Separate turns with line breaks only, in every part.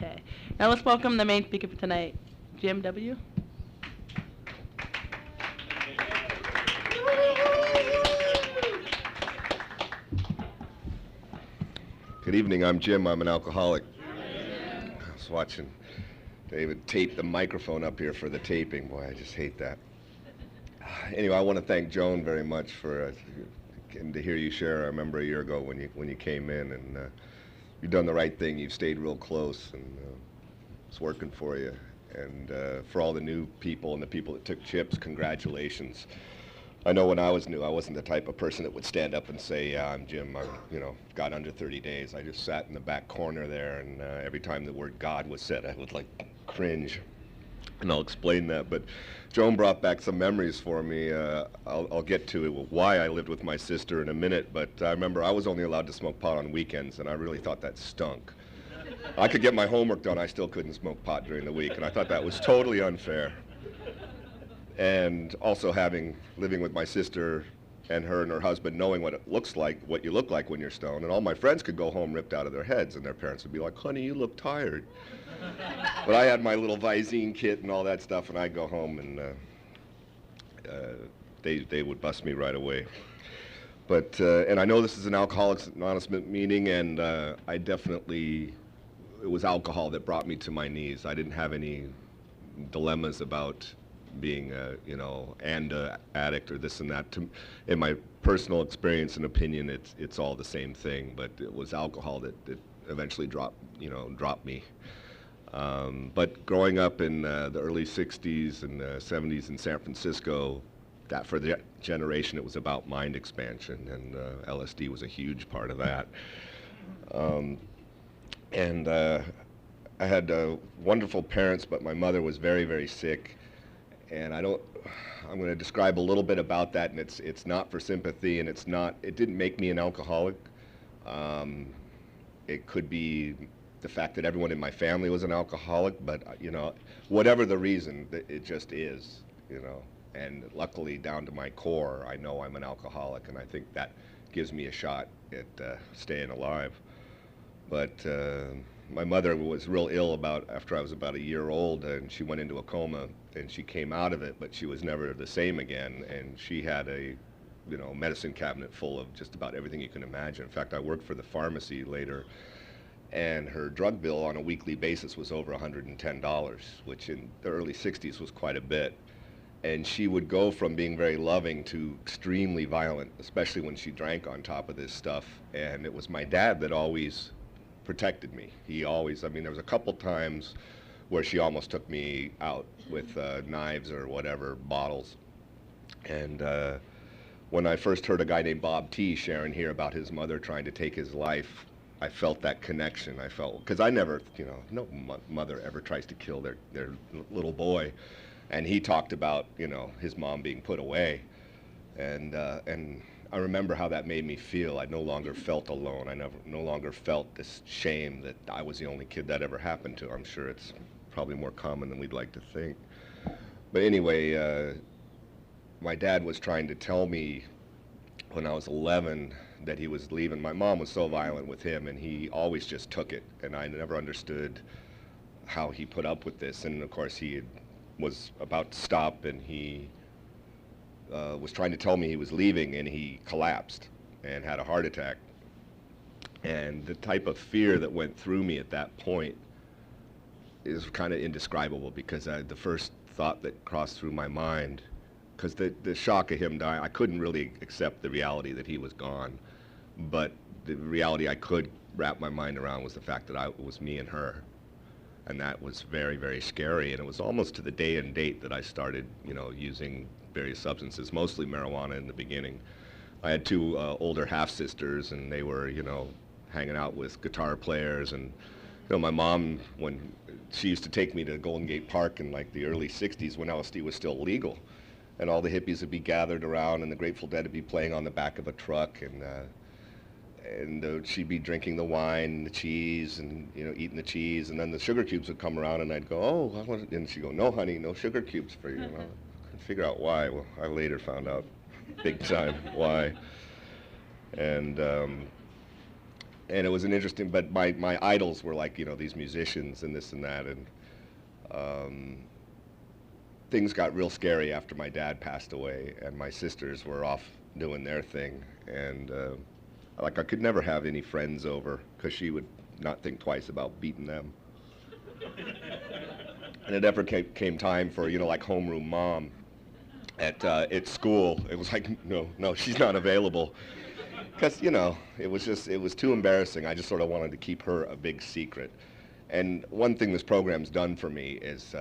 Okay. Now let's welcome the main speaker for tonight, Jim W.
Good evening, I'm Jim. I'm an alcoholic. I was watching David tape the microphone up here for the taping. Boy, I just hate that. Anyway, I want to thank Joan very much for getting to hear you share. I remember a year ago when you came in, and you've done the right thing. You've stayed real close, and it's working for you. And for all the new people and the people that took chips, congratulations. I know when I was new, I wasn't the type of person that would stand up and say, yeah, I'm Jim, got under 30 days. I just sat in the back corner there, and every time the word God was said, I would like cringe. And I'll explain that, but Joan brought back some memories for me. I'll get to it, why I lived with my sister in a minute, but I remember I was only allowed to smoke pot on weekends, and I really thought that stunk. I could get my homework done, I still couldn't smoke pot during the week, and I thought that was totally unfair. And also living with my sister and her husband, knowing what it looks like, what you look like when you're stoned, and all my friends could go home ripped out of their heads, and their parents would be like, honey, you look tired. But I had my little Visine kit and all that stuff, and I'd go home, and they would bust me right away. But, and I know this is an Alcoholics Anonymous meeting, and it was alcohol that brought me to my knees. I didn't have any dilemmas about being a addict or this and that. In my personal experience and opinion, it's all the same thing. But it was alcohol that eventually dropped me. But growing up in the early '60s and '70s in San Francisco, that for the generation it was about mind expansion, and LSD was a huge part of that. I had wonderful parents, but my mother was very, very sick. And I'm going to describe a little bit about that, and it's not for sympathy, and it didn't make me an alcoholic. It could be the fact that everyone in my family was an alcoholic, but whatever the reason, it just is, and luckily down to my core, I know I'm an alcoholic, and I think that gives me a shot at staying alive. But my mother was real ill after I was about a year old, and she went into a coma, and she came out of it, but she was never the same again, and she had a medicine cabinet full of just about everything you can imagine. In fact, I worked for the pharmacy later, and her drug bill on a weekly basis was over $110, which in the early '60s was quite a bit. And she would go from being very loving to extremely violent, especially when she drank on top of this stuff. And it was my dad that always protected me. There was a couple times where she almost took me out with knives or whatever, bottles. And when I first heard a guy named Bob T. sharing here about his mother trying to take his life, I felt that connection. Because I never, no mother ever tries to kill their little boy. And he talked about, his mom being put away. And I remember how that made me feel. I no longer felt alone. I no longer felt this shame that I was the only kid that ever happened to. I'm sure it's probably more common than we'd like to think. But anyway, my dad was trying to tell me when I was 11 that he was leaving. My mom was so violent with him, and he always just took it. And I never understood how he put up with this. And of course, he was about to stop, and he was trying to tell me he was leaving, and he collapsed and had a heart attack. And the type of fear that went through me at that point is kind of indescribable, because the first thought that crossed through my mind, because the shock of him dying, I couldn't really accept the reality that he was gone, but the reality I could wrap my mind around was the fact that it was me and her. And that was very, very scary, and it was almost to the day and date that I started, using various substances, mostly marijuana in the beginning. I had two older half-sisters, and they were, hanging out with guitar players, and, my mom, when she used to take me to Golden Gate Park in like the early '60s when LSD was still legal, and all the hippies would be gathered around, and the Grateful Dead would be playing on the back of a truck, and she'd be drinking the wine and the cheese and, eating the cheese, and then the sugar cubes would come around, and I'd go, oh, I want it. And she'd go, no, honey, no sugar cubes for you. I couldn't figure out why. Well, I later found out big time why. And And it was an interesting, but my idols were like, these musicians and this and that, and things got real scary after my dad passed away, and my sisters were off doing their thing, and like I could never have any friends over because she would not think twice about beating them. And it ever came time for, like homeroom mom at school. It was like, no, she's not available. Because, it was too embarrassing. I just sort of wanted to keep her a big secret. And one thing this program's done for me is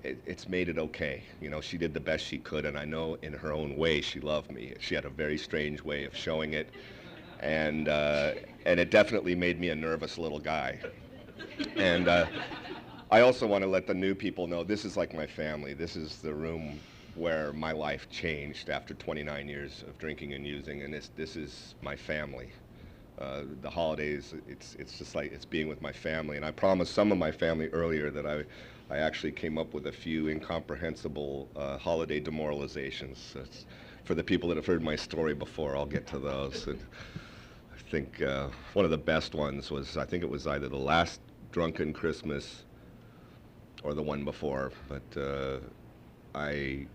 it's made it okay. She did the best she could, and I know in her own way she loved me. She had a very strange way of showing it, and it definitely made me a nervous little guy. And I also want to let the new people know this is like my family. This is the room where my life changed after 29 years of drinking and using, and this is my family. The holidays, it's just like it's being with my family. And I promised some of my family earlier that I actually came up with a few incomprehensible holiday demoralizations. For the people that have heard my story before, I'll get to those. And I think one of the best ones was, I think it was either the last drunken Christmas or the one before, but I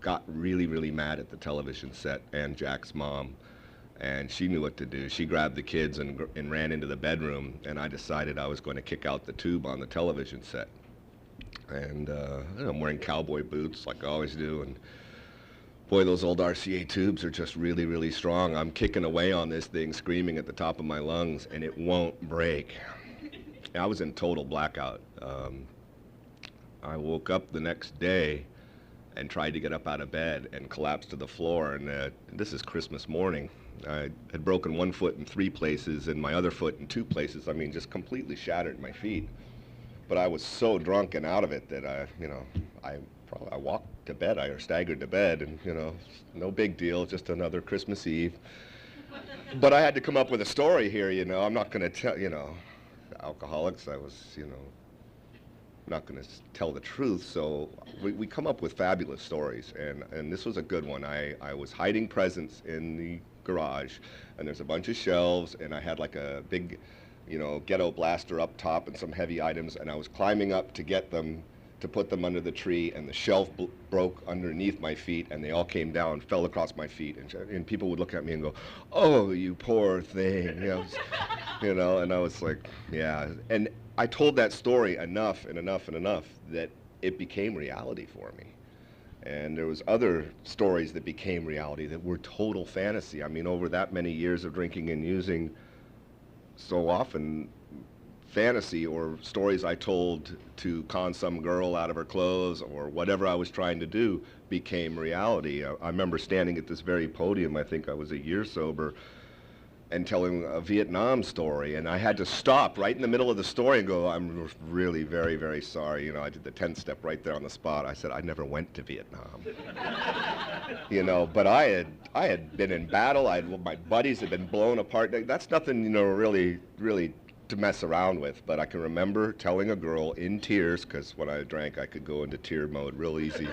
got really, really mad at the television set and Jack's mom, and she knew what to do. She grabbed the kids and ran into the bedroom, and I decided I was going to kick out the tube on the television set. And I'm wearing cowboy boots like I always do, and boy, those old RCA tubes are just really, really strong. I'm kicking away on this thing, screaming at the top of my lungs, and it won't break. I was in total blackout. I woke up the next day and tried to get up out of bed and collapsed to the floor, and this is Christmas morning. I had broken one foot in 3 places and my other foot in 2 places. I mean, just completely shattered my feet. But I was so drunk and out of it that I walked to bed, or staggered to bed, and no big deal, just another Christmas Eve. But I had to come up with a story here, I'm not going to tell, alcoholics, I was, not going to tell the truth, so we come up with fabulous stories, and this was a good one. I was hiding presents in the garage, and there's a bunch of shelves, and I had like a big, ghetto blaster up top and some heavy items, and I was climbing up to get them, to put them under the tree, and the shelf broke underneath my feet, and they all came down, fell across my feet, and people would look at me and go, "Oh, you poor thing," and I was like, yeah. And I told that story enough and enough and enough that it became reality for me. And there was other stories that became reality that were total fantasy. I mean, over that many years of drinking and using, so often fantasy or stories I told to con some girl out of her clothes or whatever I was trying to do became reality. I remember standing at this very podium, I think I was a year sober, and telling a Vietnam story, and I had to stop right in the middle of the story and go, "I'm really very, very sorry." I did the 10 step right there on the spot. I said, "I never went to Vietnam." But I had been in battle. My buddies had been blown apart. That's nothing, really, really to mess around with. But I can remember telling a girl in tears, because when I drank, I could go into tear mode real easy.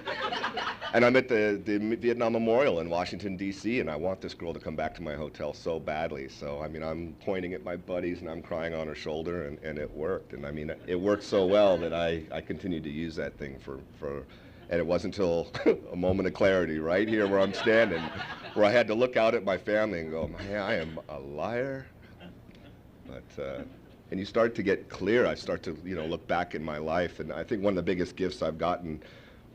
And I'm at the Vietnam Memorial in Washington, D.C., and I want this girl to come back to my hotel so badly. So, I'm pointing at my buddies, and I'm crying on her shoulder, and it worked. And, it worked so well that I continued to use that thing and it wasn't until a moment of clarity right here where I'm standing, where I had to look out at my family and go, "Man, I am a liar." But, and you start to get clear. I start to, look back in my life, and I think one of the biggest gifts I've gotten,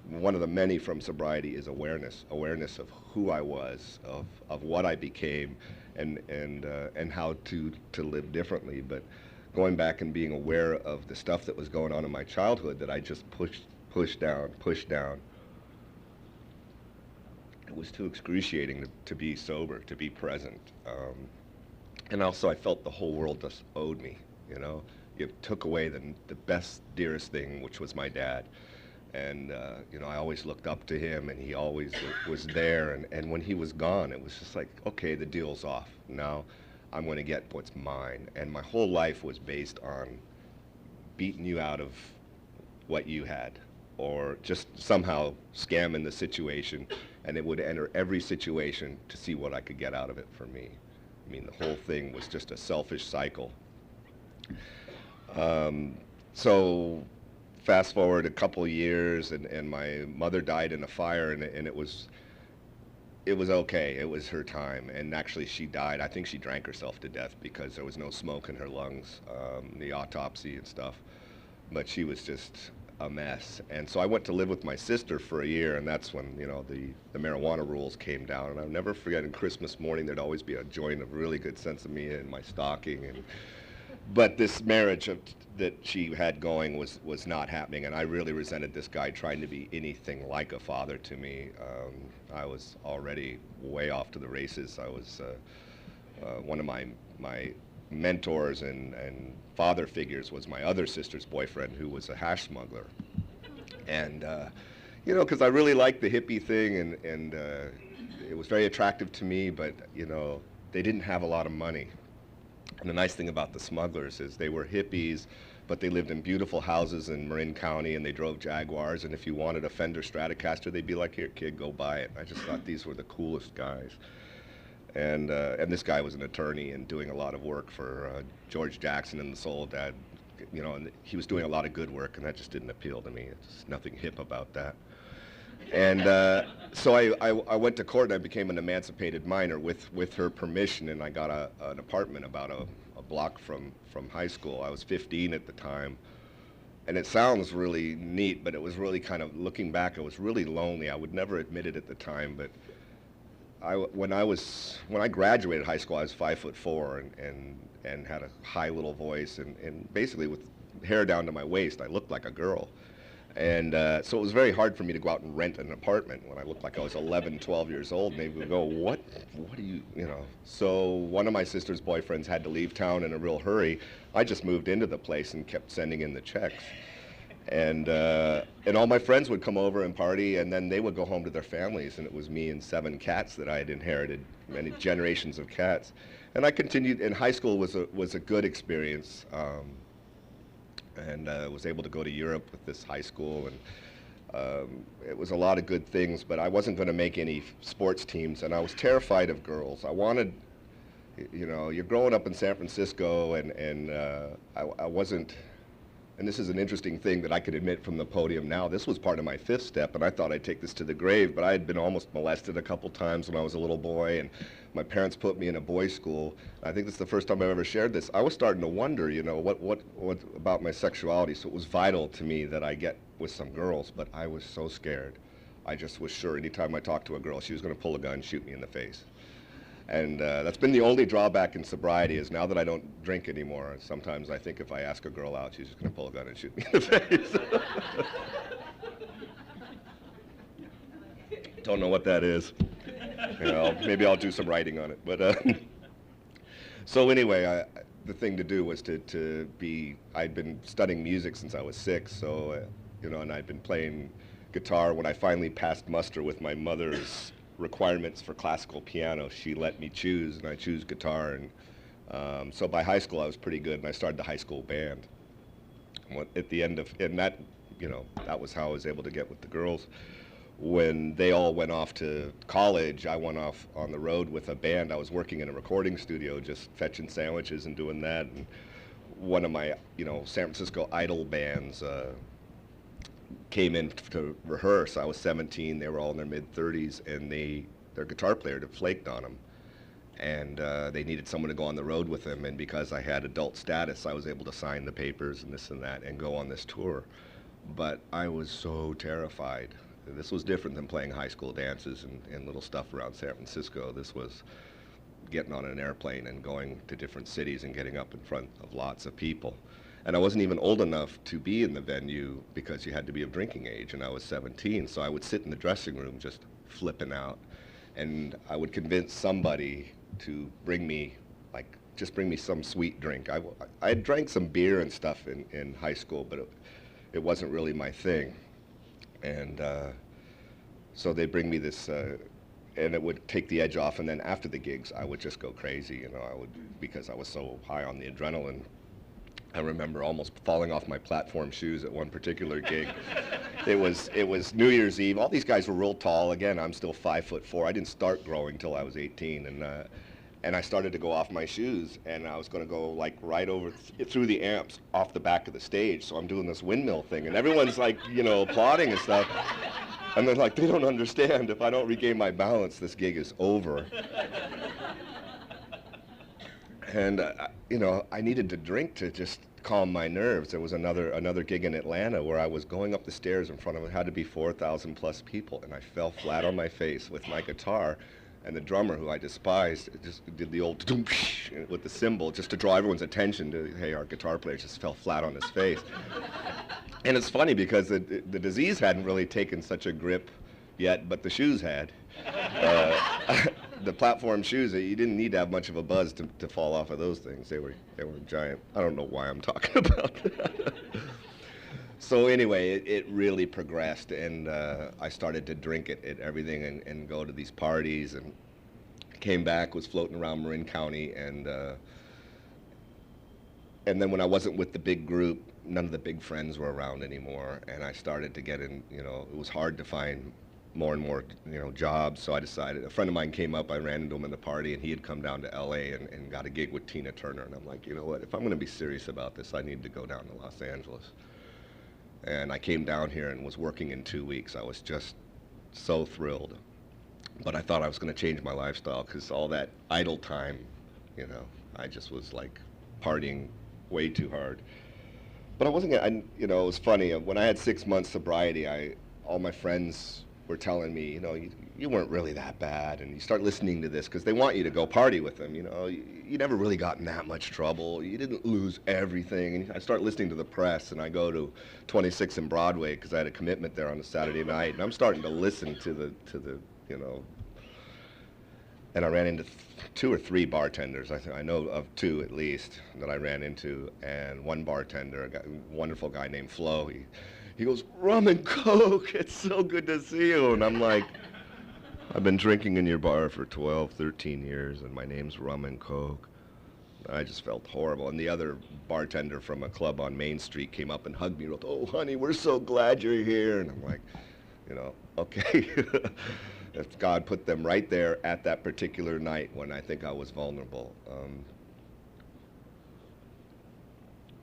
one of the many from sobriety, is awareness of who I was, of what I became, and how to live differently. But going back and being aware of the stuff that was going on in my childhood that I just pushed down. It was too excruciating to be sober, to be present. And also I felt the whole world just owed me, It took away the best, dearest thing, which was my dad. And, I always looked up to him, and he always was there. And when he was gone, it was just like, okay, the deal's off. Now I'm going to get what's mine. And my whole life was based on beating you out of what you had, or just somehow scamming the situation, and it would enter every situation to see what I could get out of it for me. I mean, the whole thing was just a selfish cycle. So fast forward a couple years, and my mother died in a fire, and it was okay. It was her time, and actually she died. I think she drank herself to death because there was no smoke in her lungs, the autopsy and stuff. But she was just a mess. And so I went to live with my sister for a year, and that's when, you know, the marijuana rules came down. And I'll never forget, on Christmas morning, there'd always be a joint of really good sensimilla in my stocking. But this marriage that she had going was not happening, and I really resented this guy trying to be anything like a father to me. I was already way off to the races. I was one of my mentors and father figures was my other sister's boyfriend, who was a hash smuggler. And you know, because I really liked the hippie thing, and it was very attractive to me, but you know, they didn't have a lot of money. And the nice thing about the smugglers is they were hippies, but they lived in beautiful houses in Marin County, and they drove Jaguars, and if you wanted a Fender Stratocaster, they'd be like, here, kid, go buy it. I just thought these were the coolest guys. And this guy was an attorney and doing a lot of work for George Jackson and the Soul Dad, you know, and he was doing a lot of good work, and that just didn't appeal to me. It's nothing hip about that. And so I went to court, and I became an emancipated minor with her permission, and I got an apartment about a block from high school. I was 15 at the time, and it sounds really neat, but it was really kind of, looking back, it was really lonely. I would never admit it at the time, but when I graduated high school, I was 5'4" and had a high little voice, and basically with hair down to my waist, I looked like a girl. And so it was very hard for me to go out and rent an apartment when I looked like I was 11, 12 years old. And they would go, what do you know? So one of my sister's boyfriends had to leave town in a real hurry. I just moved into the place and kept sending in the checks. And all my friends would come over and party, and then they would go home to their families, and it was me and 7 cats that I had inherited, many generations of cats. And I continued, and high school was a good experience. And was able to go to Europe with this high school, and it was a lot of good things, but I wasn't going to make any sports teams, and I was terrified of girls. I wanted, you know, you're growing up in San Francisco, and I wasn't, and this is an interesting thing that I could admit from the podium now, this was part of my 5th step, and I thought I'd take this to the grave, but I had been almost molested a couple times when I was a little boy, and my parents put me in a boys' school. I think this is the first time I've ever shared this. I was starting to wonder, you know, what about my sexuality, so it was vital to me that I get with some girls, but I was so scared. I just was sure anytime I talked to a girl, she was going to pull a gun and shoot me in the face. And that's been the only drawback in sobriety, is now that I don't drink anymore, sometimes I think if I ask a girl out, she's just going to pull a gun and shoot me in the face. Don't know what that is. You know, maybe I'll do some writing on it. But so anyway, the thing to do was to be, I'd been studying music since I was 6, so, you know, and I'd been playing guitar. When I finally passed muster with my mother's requirements for classical piano, she let me choose, and I chose guitar. And so by high school, I was pretty good, and I started the high school band. At the end of, and that, you know, that was how I was able to get with the girls. When they all went off to college, I went off on the road with a band. I was working in a recording studio, just fetching sandwiches and doing that. And one of my, you know, San Francisco idol bands came in to rehearse. I was 17, they were all in their mid-30s, and their guitar player had flaked on them. And they needed someone to go on the road with them, and because I had adult status, I was able to sign the papers and this and that and go on this tour. But I was so terrified. This was different than playing high school dances and little stuff around San Francisco. This was getting on an airplane and going to different cities and getting up in front of lots of people. And I wasn't even old enough to be in the venue because you had to be of drinking age, and I was 17, so I would sit in the dressing room just flipping out, and I would convince somebody to bring me, like, just bring me some sweet drink. I had drank some beer and stuff in high school, but it wasn't really my thing. And so they bring me this, and it would take the edge off, and then after the gigs, I would just go crazy, you know, because I was so high on the adrenaline. I remember almost falling off my platform shoes at one particular gig. It was New Year's Eve. All these guys were real tall. Again, I'm still 5'4". I didn't start growing till I was 18, and I started to go off my shoes, and I was going to go like right over through the amps off the back of the stage. So I'm doing this windmill thing, and everyone's like, you know, applauding and stuff. And they're like, they don't understand. If I don't regain my balance, this gig is over. And you know, I needed to drink to just calm my nerves. There was another gig in Atlanta where I was going up the stairs in front of, it had to be 4,000 plus people, and I fell flat on my face with my guitar. And the drummer, who I despised, just did the old with the cymbal just to draw everyone's attention to, hey, our guitar player just fell flat on his face. And it's funny because the disease hadn't really taken such a grip yet, but the shoes had. The platform shoes, you didn't need to have much of a buzz to fall off of those things. They were giant. I don't know why I'm talking about that. So anyway, it really progressed, and I started to drink it at everything and go to these parties, and came back, was floating around Marin County, and then when I wasn't with the big group, none of the big friends were around anymore, and I started to get in, you know, it was hard to find more and more, you know, jobs. So I decided, a friend of mine came up, I ran into him in the party, and he had come down to LA and got a gig with Tina Turner, and I'm like, you know what, if I'm going to be serious about this, I need to go down to Los Angeles. And I came down here and was working in 2 weeks. I was just so thrilled. But I thought I was going to change my lifestyle, because all that idle time, you know, I just was like partying way too hard. But I wasn't gonna, you know, it was funny. When I had 6 months sobriety, all my friends were telling me, you know, you weren't really that bad, and you start listening to this because they want you to go party with them. You know, you never really got in that much trouble. You didn't lose everything. And I start listening to the press, and I go to 26 and Broadway because I had a commitment there on a Saturday night, and I'm starting to listen to the, you know. And I ran into 2 or 3 bartenders. I know of 2 at least that I ran into, and one bartender, a wonderful guy named Flo. He goes, "Rum and Coke, it's so good to see you." And I'm like, "I've been drinking in your bar for 12, 13 years, and my name's Rum and Coke." I just felt horrible. And the other bartender from a club on Main Street came up and hugged me, wrote, "Oh, honey, we're so glad you're here." And I'm like, you know, okay. If God put them right there at that particular night when I think I was vulnerable.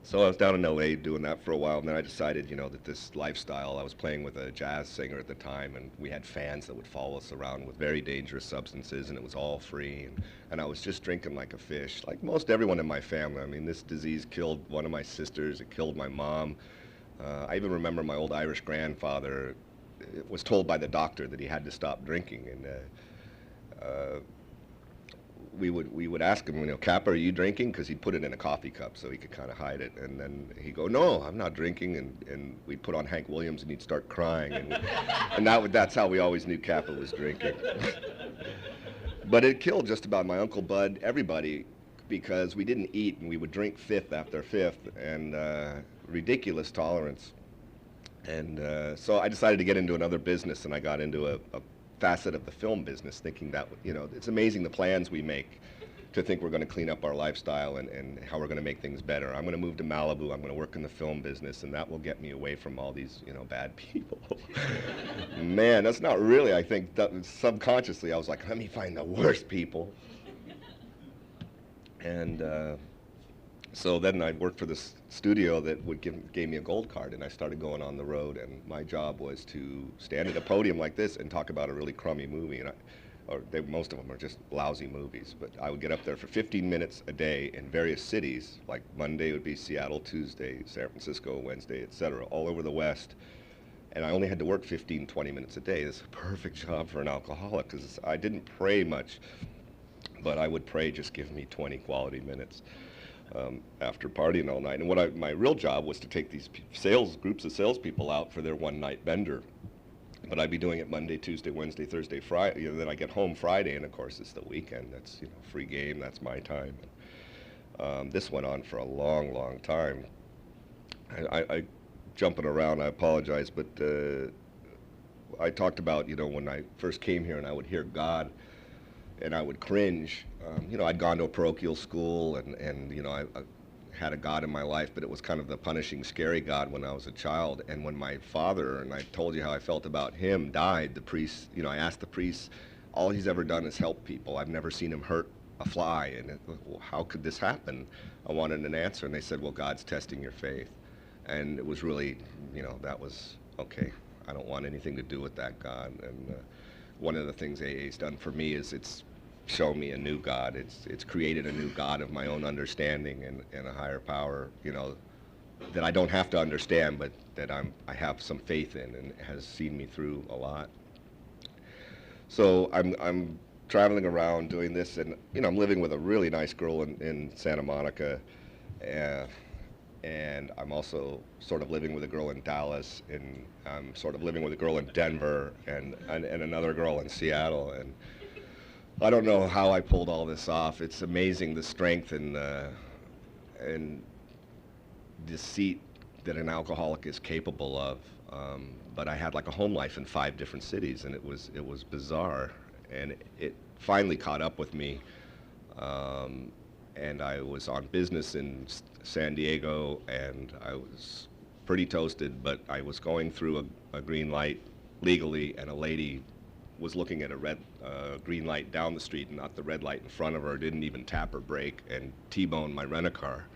So I was down in LA doing that for a while, and then I decided, you know, that this lifestyle, I was playing with a jazz singer at the time, and we had fans that would follow us around with very dangerous substances, and it was all free, and I was just drinking like a fish, like most everyone in my family. I mean, this disease killed one of my sisters, it killed my mom. I even remember my old Irish grandfather was told by the doctor that he had to stop drinking, and we would ask him, you know, "Kappa, are you drinking?" Because he'd put it in a coffee cup so he could kind of hide it, and then he'd go, "No, I'm not drinking," and we'd put on Hank Williams, and he'd start crying, and that's how we always knew Kappa was drinking. But it killed just about my Uncle Bud, everybody, because we didn't eat, and we would drink fifth after fifth, and ridiculous tolerance. And so I decided to get into another business, and I got into a facet of the film business, thinking that, you know, it's amazing the plans we make to think we're going to clean up our lifestyle and how we're going to make things better. I'm going to move to Malibu, I'm going to work in the film business, and that will get me away from all these, you know, bad people. Man, that's not really, I think, subconsciously I was like, let me find the worst people. And so then I worked for this studio that gave me a gold card, and I started going on the road, and my job was to stand at a podium like this and talk about a really crummy movie, and most of them are just lousy movies, but I would get up there for 15 minutes a day in various cities, like Monday would be Seattle, Tuesday, San Francisco, Wednesday, etc., all over the West, and I only had to work 15, 20 minutes a day. This is a perfect job for an alcoholic, because I didn't pray much, but I would pray, just give me 20 quality minutes. After partying all night. And my real job was to take these groups of salespeople out for their one-night bender. But I'd be doing it Monday, Tuesday, Wednesday, Thursday, Friday. You know, then I get home Friday, and of course it's the weekend. That's, you know, free game. That's my time. This went on for a long, long time. I jumping around. I apologize, but I talked about, you know, when I first came here and I would hear God, and I would cringe. You know, I'd gone to a parochial school, and you know, I had a God in my life, but it was kind of the punishing, scary God when I was a child. And when my father, and I told you how I felt about him, died, the priest, you know, I asked the priest, all he's ever done is help people. I've never seen him hurt a fly, and well, how could this happen? I wanted an answer, and they said, well, God's testing your faith. And it was really, that was, okay, I don't want anything to do with that God. And one of the things AA's done for me is it's shown me a new God. It's created a new God of my own understanding, and a higher power, that I don't have to understand, but that I have some faith in, and has seen me through a lot. So I'm traveling around doing this, and I'm living with a really nice girl in Santa Monica, and I'm also sort of living with a girl in Dallas, and I'm sort of living with a girl in Denver, and another girl in Seattle, and I don't know how I pulled all this off. It's amazing the strength and deceit that an alcoholic is capable of. But I had like a home life in 5 different cities, and it was bizarre, and it finally caught up with me. And I was on business in San Diego, and I was pretty toasted, but I was going through a green light legally, and a lady was looking at a green light down the street, and not the red light in front of her, didn't even tap her brake, and T-boned my rent-a-car.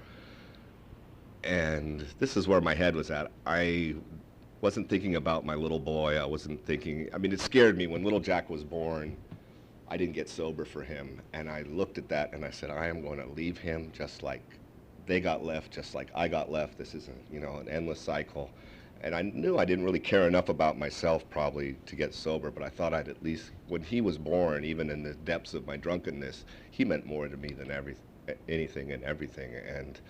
And this is where my head was at. I wasn't thinking about my little boy. I wasn't thinking, I mean, it scared me when little Jack was born. I didn't get sober for him, and I looked at that and I said, I am going to leave him just like they got left, just like I got left. This is an endless cycle. And I knew I didn't really care enough about myself probably to get sober, but I thought I'd at least, when he was born, even in the depths of my drunkenness, he meant more to me than anything and everything. And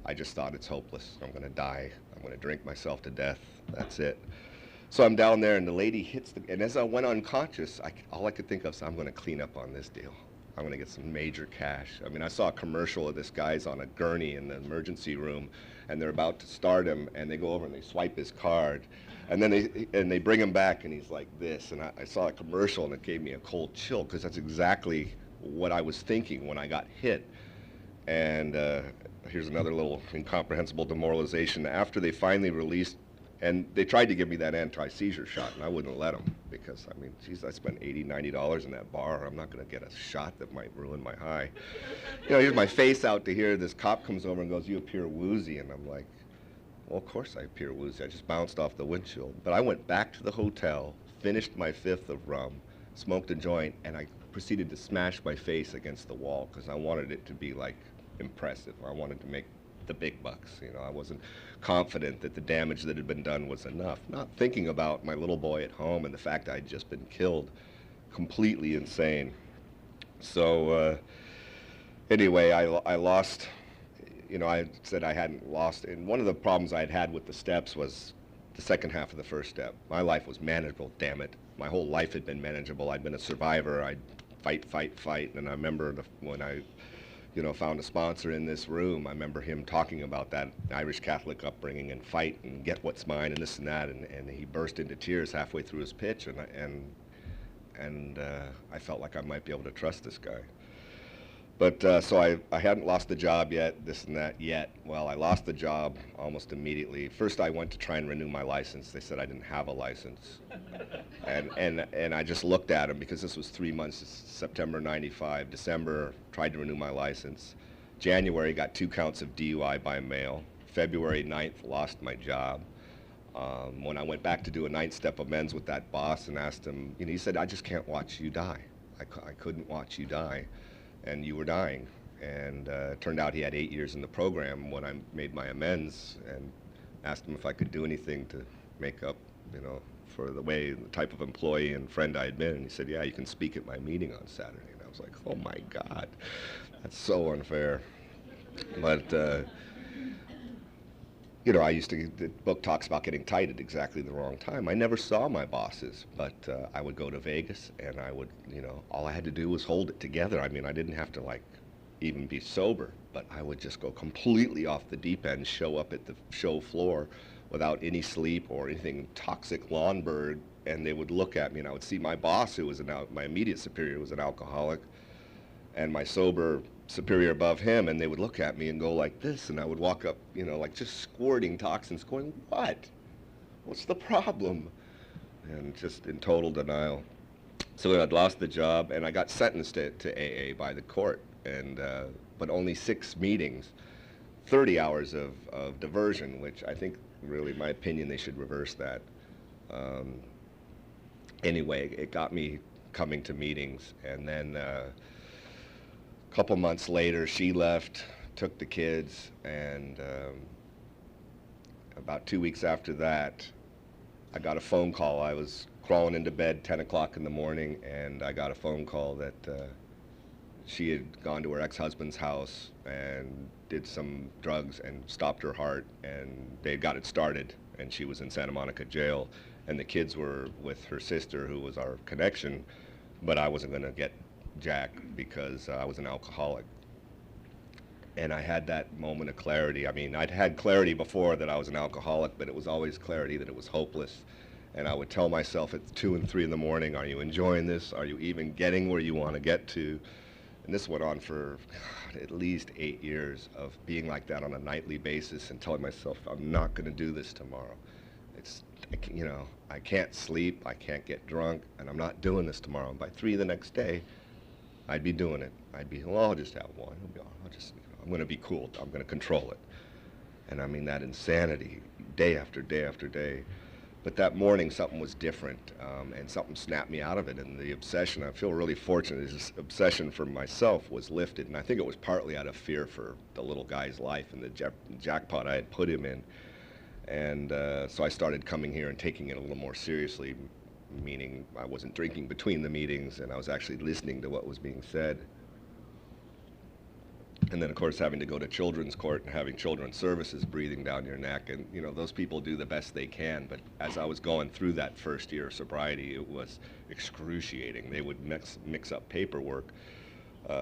I just thought, it's hopeless. I'm going to die. I'm going to drink myself to death. That's it. So I'm down there, and the lady hits and as I went unconscious, all I could think of is, I'm going to clean up on this deal. I'm going to get some major cash. I mean, I saw a commercial of this guy's on a gurney in the emergency room, and they're about to start him, and they go over and they swipe his card, and then they bring him back, and he's like this. And I saw a commercial, and it gave me a cold chill, because that's exactly what I was thinking when I got hit. And here's another little incomprehensible demoralization. After they finally released, and they tried to give me that anti-seizure shot, and I wouldn't let them, because, I mean, geez, I spent $80, $90 in that bar. I'm not going to get a shot that might ruin my high. Here's my face out to here. This cop comes over and goes, you appear woozy. And I'm like, well, of course I appear woozy. I just bounced off the windshield. But I went back to the hotel, finished my 5th of rum, smoked a joint, and I proceeded to smash my face against the wall, because I wanted it to be, like, impressive. I wanted to make the big bucks. I wasn't confident that the damage that had been done was enough. Not thinking about my little boy at home and the fact I'd just been killed. Completely insane. So anyway, I lost, I said I hadn't lost. And one of the problems I'd had with the steps was the second half of the first step. My life was manageable, damn it. My whole life had been manageable. I'd been a survivor. I'd fight. And I remember when I found a sponsor in this room, I remember him talking about that Irish Catholic upbringing and fight and get what's mine and this and that, and he burst into tears halfway through his pitch, and I felt like I might be able to trust this guy. But so I hadn't lost the job yet, this and that yet. Well, I lost the job almost immediately. First, I went to try and renew my license. They said I didn't have a license. And I just looked at them, because this was 3 months, September 95, December, tried to renew my license. January, got 2 counts of DUI by mail. February 9th, lost my job. When I went back to do a 9th step amends with that boss and asked him, he said, I just can't watch you die. I couldn't watch you die. And you were dying. And it turned out he had 8 years in the program. When I made my amends and asked him if I could do anything to make up, for the type of employee and friend I had been, and he said, yeah, you can speak at my meeting on Saturday. And I was like, oh my God, that's so unfair. But, the book talks about getting tight at exactly the wrong time. I never saw my bosses, but I would go to Vegas, and I would, all I had to do was hold it together. I mean, I didn't have to, even be sober, but I would just go completely off the deep end, show up at the show floor without any sleep or anything, toxic lawn bird, and they would look at me, and I would see my boss, who was my immediate superior, was an alcoholic, and my sober superior above him, and they would look at me and go like this, and I would walk up, just squirting toxins, going, what? What's the problem? And just in total denial. So I'd lost the job, and I got sentenced to AA by the court, and but only 6 meetings, 30 hours of diversion, which I think, really, in my opinion, they should reverse that. Um, anyway, it got me coming to meetings, and then a couple months later, she left, took the kids, and about 2 weeks after that, I got a phone call. I was crawling into bed 10 o'clock in the morning, and I got a phone call that she had gone to her ex-husband's house and did some drugs and stopped her heart, and they got it started, and she was in Santa Monica jail, and the kids were with her sister, who was our connection, but I wasn't going to get Jack because I was an alcoholic. And I had that moment of clarity. I mean, I'd had clarity before that I was an alcoholic, but it was always clarity that it was hopeless. And I would tell myself at 2 and 3 in the morning, are you enjoying this? Are you even getting where you want to get to? And this went on for, God, at least 8 years of being like that on a nightly basis and telling myself, I'm not going to do this tomorrow. You know, I can't sleep, I can't get drunk, and I'm not doing this tomorrow. And by 3 the next day, I'd be doing it. I'd be, well, I'll just have one. I'm going to be cool. I'm going to control it. And I mean, that insanity, day after day after day. But that morning, something was different, and something snapped me out of it. And the obsession, I feel really fortunate, this obsession for myself was lifted. And I think it was partly out of fear for the little guy's life and the jackpot I had put him in. And so I started coming here and taking it a little more seriously, meaning I wasn't drinking between the meetings, and I was actually listening to what was being said. And then, of course, having to go to children's court and having children's services breathing down your neck. And, you know, those people do the best they can. But as I was going through that first year of sobriety, it was excruciating. They would mix up paperwork.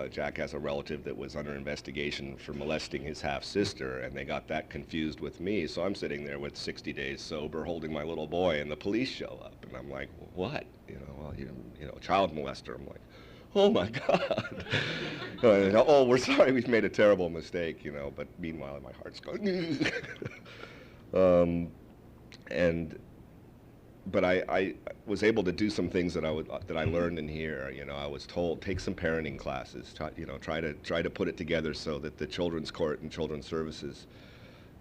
Jack has a relative that was under investigation for molesting his half-sister, and they got that confused with me. So I'm sitting there with 60 days sober, holding my little boy, and the police show up. And I'm like, what? You know, well, you know, child molester. I'm like, oh my God. Oh, we're sorry, we've made a terrible mistake, you know, but meanwhile my heart's going. But I was able to do some things that I learned in here. You know, I was told, take some parenting classes, try to put it together so that the children's court and children's services,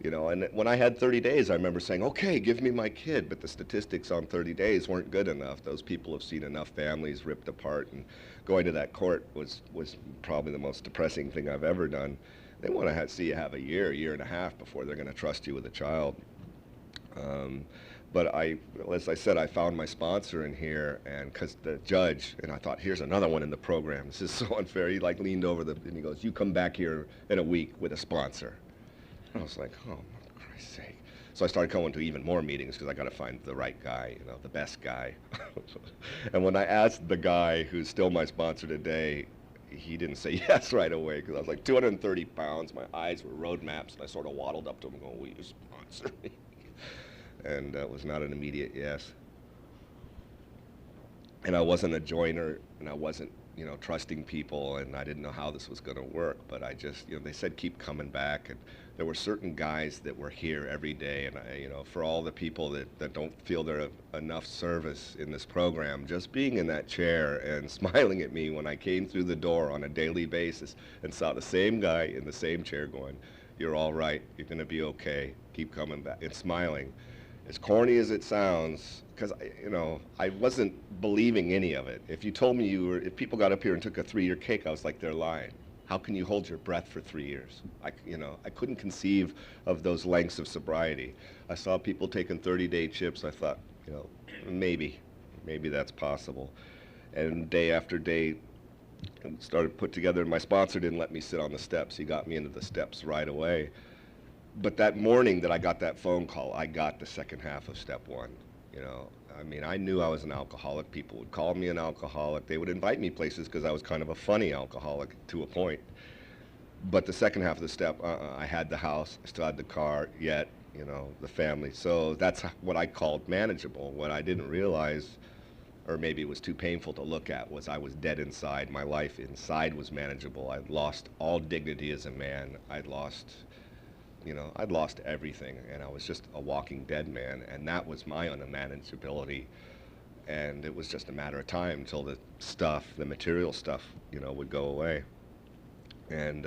you know, and when I had 30 days, I remember saying, okay, give me my kid, but the statistics on 30 days weren't good enough. Those people have seen enough families ripped apart, and going to that court was probably the most depressing thing I've ever done. They want to see you have a year and a half before they're going to trust you with a child. But as I said, I found my sponsor in here, and because the judge, and I thought, here's another one in the program. This is so unfair. He like leaned over and he goes, you come back here in a week with a sponsor. I was like, oh, for Christ's sake. So I started going to even more meetings because I got to find the right guy, you know, the best guy. And when I asked the guy who's still my sponsor today, he didn't say yes right away because I was like 230 pounds. My eyes were road maps, and I sort of waddled up to him going, will you sponsor me? And it was not an immediate yes. And I wasn't a joiner, and I wasn't, you know, trusting people, and I didn't know how this was going to work, but I just, you know, they said keep coming back, and there were certain guys that were here every day, and I, you know, for all the people that don't feel they're enough service in this program, just being in that chair and smiling at me when I came through the door on a daily basis and saw the same guy in the same chair going, you're all right, you're going to be okay, keep coming back, and smiling. As corny as it sounds, because, you know, I wasn't believing any of it. If you told me if people got up here and took a 3-year cake, I was like, they're lying. How can you hold your breath for 3 years? You know, I couldn't conceive of those lengths of sobriety. I saw people taking 30-day chips. I thought, you know, maybe that's possible. And day after day, started put together, and my sponsor didn't let me sit on the steps. He got me into the steps right away. But that morning that I got that phone call, I got the second half of step 1. You know, I mean, I knew I was an alcoholic. People would call me an alcoholic. They would invite me places because I was kind of a funny alcoholic to a point. But the second half of the step, I had the house, I still had the car, yet, you know, the family. So that's what I called manageable. What I didn't realize, or maybe it was too painful to look at, was I was dead inside. My life inside was manageable. I'd lost all dignity as a man. I'd lost everything, and I was just a walking dead man, and that was my unmanageability. And it was just a matter of time until the stuff, the material stuff, would go away. And,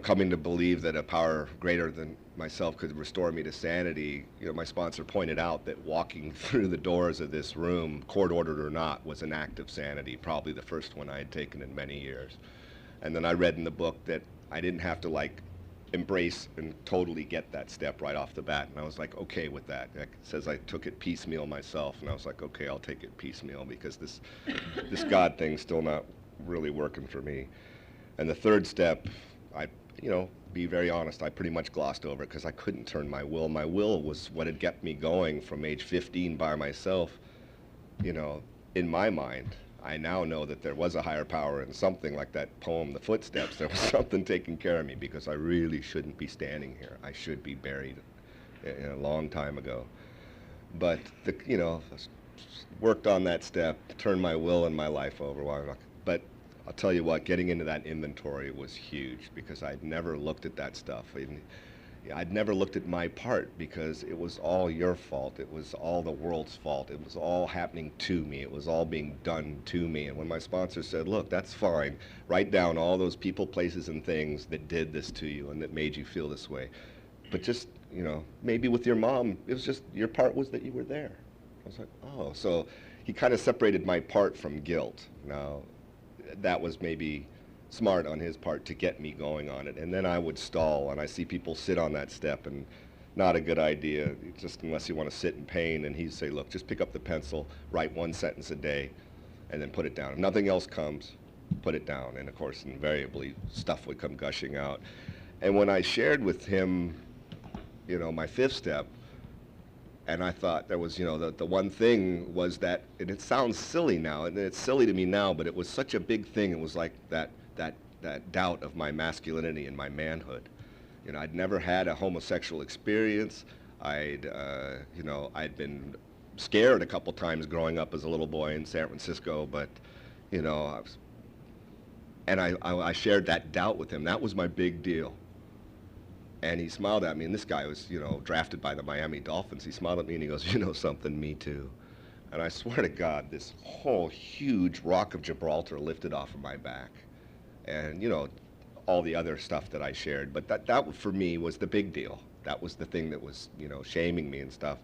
coming to believe that a power greater than myself could restore me to sanity, my sponsor pointed out that walking through the doors of this room, court-ordered or not, was an act of sanity, probably the first one I had taken in many years. And then I read in the book that I didn't have to, like, embrace and totally get that step right off the bat, and I was like, okay with that. It says I took it piecemeal myself, and I was like, okay, I'll take it piecemeal, because this God thing's still not really working for me. And the third step, be very honest, I pretty much glossed over it because I couldn't turn my will. My will was what had kept me going from age 15 by myself. In my mind, I now know that there was a higher power, and something like that poem, The Footsteps, there was something taking care of me, because I really shouldn't be standing here. I should be buried a long time ago. But, worked on that step, turned my will and my life over. But I'll tell you what, getting into that inventory was huge, because I'd never looked at that stuff. I'd never looked at my part, because it was all your fault. It was all the world's fault. It was all happening to me. It was all being done to me. And when my sponsor said, look, that's fine, write down all those people, places, and things that did this to you and that made you feel this way. But just, maybe with your mom, it was just, your part was that you were there. I was like, oh. So he kind of separated my part from guilt. Now, that was maybe smart on his part to get me going on it. And then I would stall, and I see people sit on that step, and not a good idea, just unless you want to sit in pain. And he'd say, look, just pick up the pencil, write one sentence a day, and then put it down. If nothing else comes, put it down. And of course, invariably, stuff would come gushing out. And when I shared with him, my fifth step, and I thought there was, the one thing was that, and it sounds silly now, and it's silly to me now, but it was such a big thing. It was like that doubt of my masculinity and my manhood. I'd never had a homosexual experience. I'd been scared a couple times growing up as a little boy in San Francisco, but, I shared that doubt with him. That was my big deal. And he smiled at me, and this guy was, drafted by the Miami Dolphins. He smiled at me and he goes, something, me too. And I swear to God, this whole huge rock of Gibraltar lifted off of my back. And, all the other stuff that I shared. But that for me was the big deal. That was the thing that was, shaming me and stuff.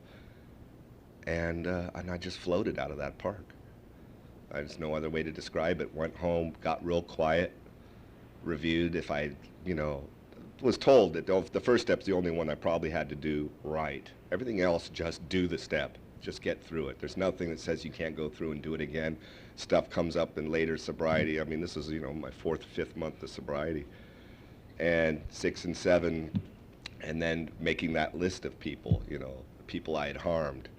And I just floated out of that park. There's no other way to describe it. Went home, got real quiet, reviewed if I, was told that the first step's the only one I probably had to do right. Everything else, just do the step. Just get through it. There's nothing that says you can't go through and do it again. Stuff comes up in later sobriety. I mean, this is, my 4th, 5th month of sobriety. And 6 and 7, and then making that list of people, people I had harmed.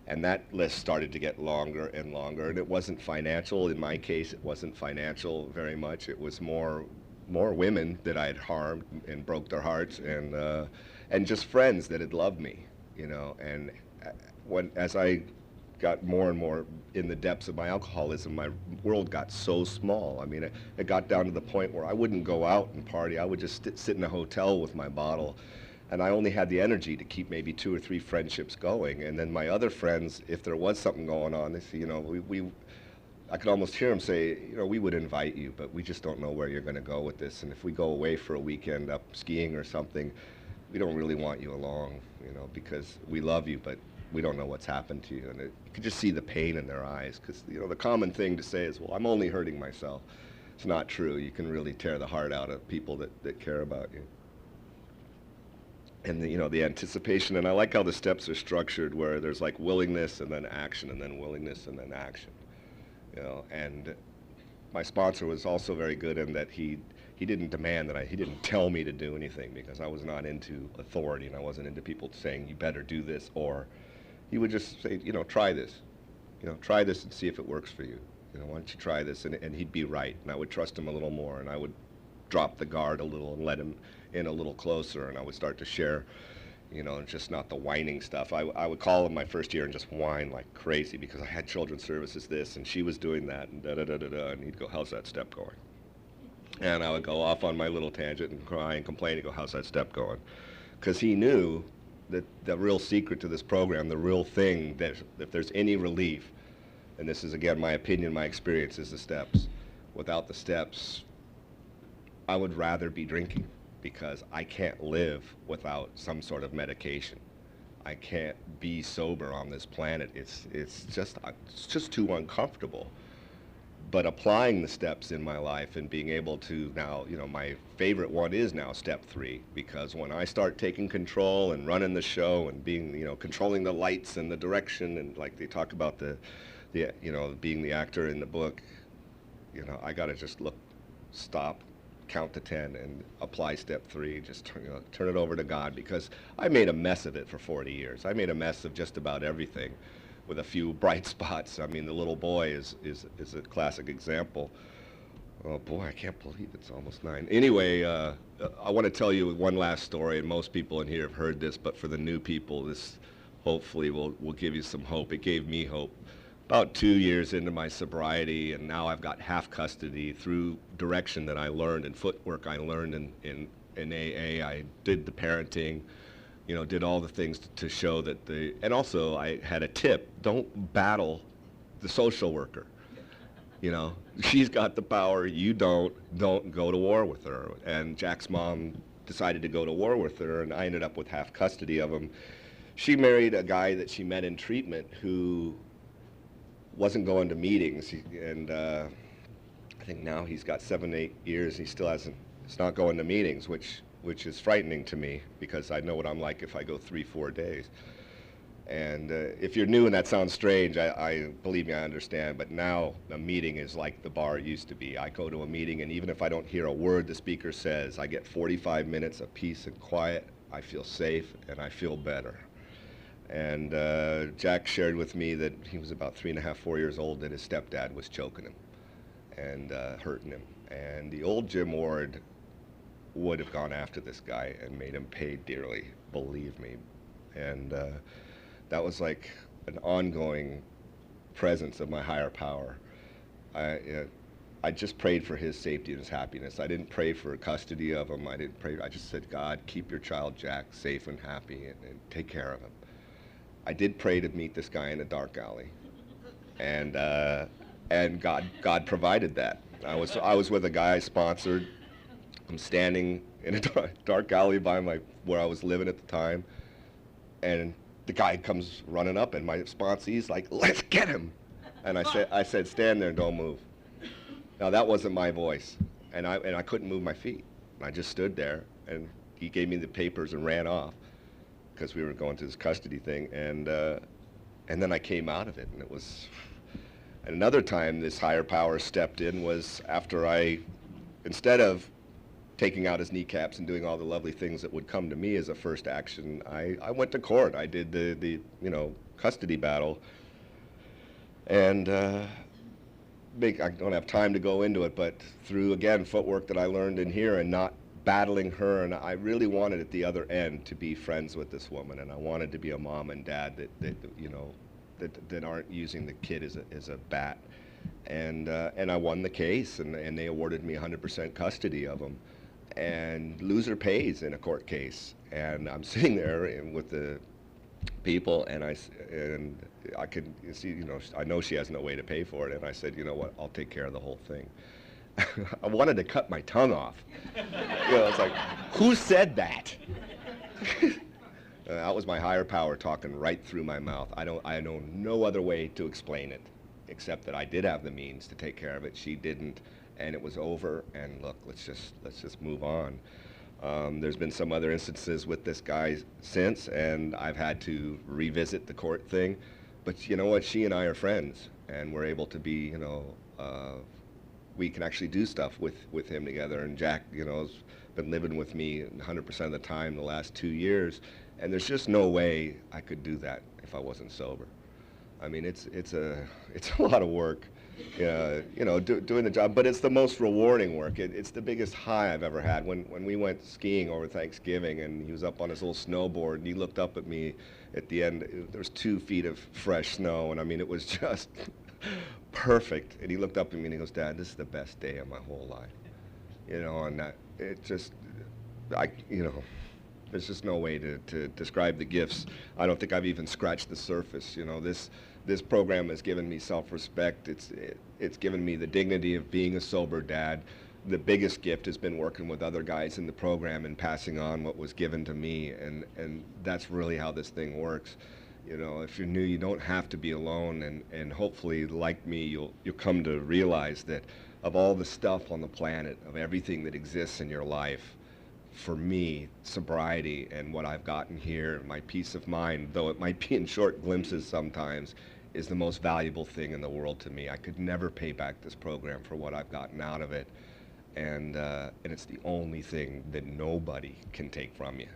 And that list started to get longer and longer. And it wasn't financial. In my case, it wasn't financial very much. It was more women that I had harmed and broke their hearts, and just friends that had loved me, and as I got more and more in the depths of my alcoholism, my world got so small. I mean, it got down to the point where I wouldn't go out and party. I would just sit in a hotel with my bottle, and I only had the energy to keep maybe 2 or 3 friendships going. And then my other friends, if there was something going on, they say, I could almost hear them say, we would invite you, but we just don't know where you're going to go with this. And if we go away for a weekend up skiing or something, we don't really want you along, because we love you, but we don't know what's happened to you. And you could just see the pain in their eyes, because, the common thing to say is, well, I'm only hurting myself. It's not true. You can really tear the heart out of people that care about you. And the anticipation, and I like how the steps are structured, where there's like willingness and then action, and then willingness and then action. And my sponsor was also very good in that he didn't demand that he didn't tell me to do anything, because I was not into authority, and I wasn't into people saying, you better do this, or he would just say, try this. Try this and see if it works for you. Why don't you try this? And he'd be right, and I would trust him a little more, and I would drop the guard a little and let him in a little closer, and I would start to share, just not the whining stuff. I would call him my first year and just whine like crazy, because I had children's services this, and she was doing that, and da-da-da-da-da, and he'd go, how's that step going? And I would go off on my little tangent and cry and complain and go, how's that step going? Because he knew that the real secret to this program, the real thing, that if there's any relief, and this is again my opinion, my experience, is the steps. Without the steps, I would rather be drinking, because I can't live without some sort of medication. I can't be sober on this planet. It's just too uncomfortable. But applying the steps in my life and being able to now, my favorite one is now step 3, because when I start taking control and running the show and being, controlling the lights and the direction, and like they talk about the being the actor in the book, I gotta just stop, count to 10 and apply step 3, just turn it over to God, because I made a mess of it for 40 years. I made a mess of just about everything, with a few bright spots. I mean, the little boy is a classic example. Oh boy, I can't believe it's almost 9. Anyway, I want to tell you one last story, and most people in here have heard this, but for the new people, this hopefully will give you some hope. It gave me hope. About 2 years into my sobriety, and now I've got half custody through direction that I learned and footwork I learned in AA. I did the parenting, did all the things to show that and also I had a tip: don't battle the social worker. She's got the power, you don't go to war with her. And Jack's mom decided to go to war with her, and I ended up with half custody of him. She married a guy that she met in treatment who wasn't going to meetings, and I think now he's got 7, 8 years, he still it's not going to meetings, which is frightening to me, because I know what I'm like if I go 3, 4 days. And if you're new and that sounds strange, I believe me, I understand, but now a meeting is like the bar it used to be. I go to a meeting, and even if I don't hear a word the speaker says, I get 45 minutes of peace and quiet. I feel safe, and I feel better. And Jack shared with me that he was about 3.5, 4 years old, that his stepdad was choking him and hurting him. And the old Jim Ward would have gone after this guy and made him pay dearly, believe me. And that was like an ongoing presence of my higher power. I just prayed for his safety and his happiness. I didn't pray for custody of him. I just said, God, keep your child Jack safe and happy, and take care of him. I did pray to meet this guy in a dark alley, and God provided that. I was with a guy I sponsored. I'm standing in a dark alley by where I was living at the time, and the guy comes running up, and my sponsee's like, "Let's get him!" And I said, "Stand there and don't move." Now that wasn't my voice, and I couldn't move my feet. I just stood there, and he gave me the papers and ran off, because we were going to this custody thing, and then I came out of it, and it was. And another time this higher power stepped in was after instead of taking out his kneecaps and doing all the lovely things that would come to me as a first action, I went to court. I did the custody battle, and I don't have time to go into it, but through, again, footwork that I learned in here and not battling her, and I really wanted at the other end to be friends with this woman, and I wanted to be a mom and dad that aren't using the kid as a bat, and I won the case, and they awarded me 100% custody of him, and loser pays in a court case, and I'm sitting there with the people, and I could see, I know she has no way to pay for it, and I said, you know what, I'll take care of the whole thing. I wanted to cut my tongue off. It's like, who said that? That was my higher power talking right through my mouth. I know no other way to explain it, except that I did have the means to take care of it. She didn't, and it was over. And look, let's just move on. There's been some other instances with this guy since, and I've had to revisit the court thing. But you know what? She and I are friends, and we're able to be, we can actually do stuff with him together. And Jack, has been living with me 100% of the time the last 2 years, and there's just no way I could do that if I wasn't sober. I mean, it's a lot of work, doing the job, but it's the most rewarding work. It's the biggest high I've ever had. When we went skiing over Thanksgiving, and he was up on his little snowboard, and he looked up at me at the end. There was 2 feet of fresh snow, and I mean, it was just perfect. And he looked up at me and he goes, "Dad, this is the best day of my whole life." And it just, there's just no way to describe the gifts. I don't think I've even scratched the surface. this program has given me self-respect. It's given me the dignity of being a sober dad. The biggest gift has been working with other guys in the program and passing on what was given to me, and that's really how this thing works. You know, if you're new, you don't have to be alone, and hopefully, like me, you'll come to realize that of all the stuff on the planet, of everything that exists in your life, for me, sobriety and what I've gotten here, my peace of mind, though it might be in short glimpses sometimes, is the most valuable thing in the world to me. I could never pay back this program for what I've gotten out of it, and it's the only thing that nobody can take from you.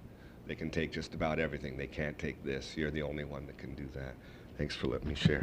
They can take just about everything. They can't take this. You're the only one that can do that. Thanks for letting me share.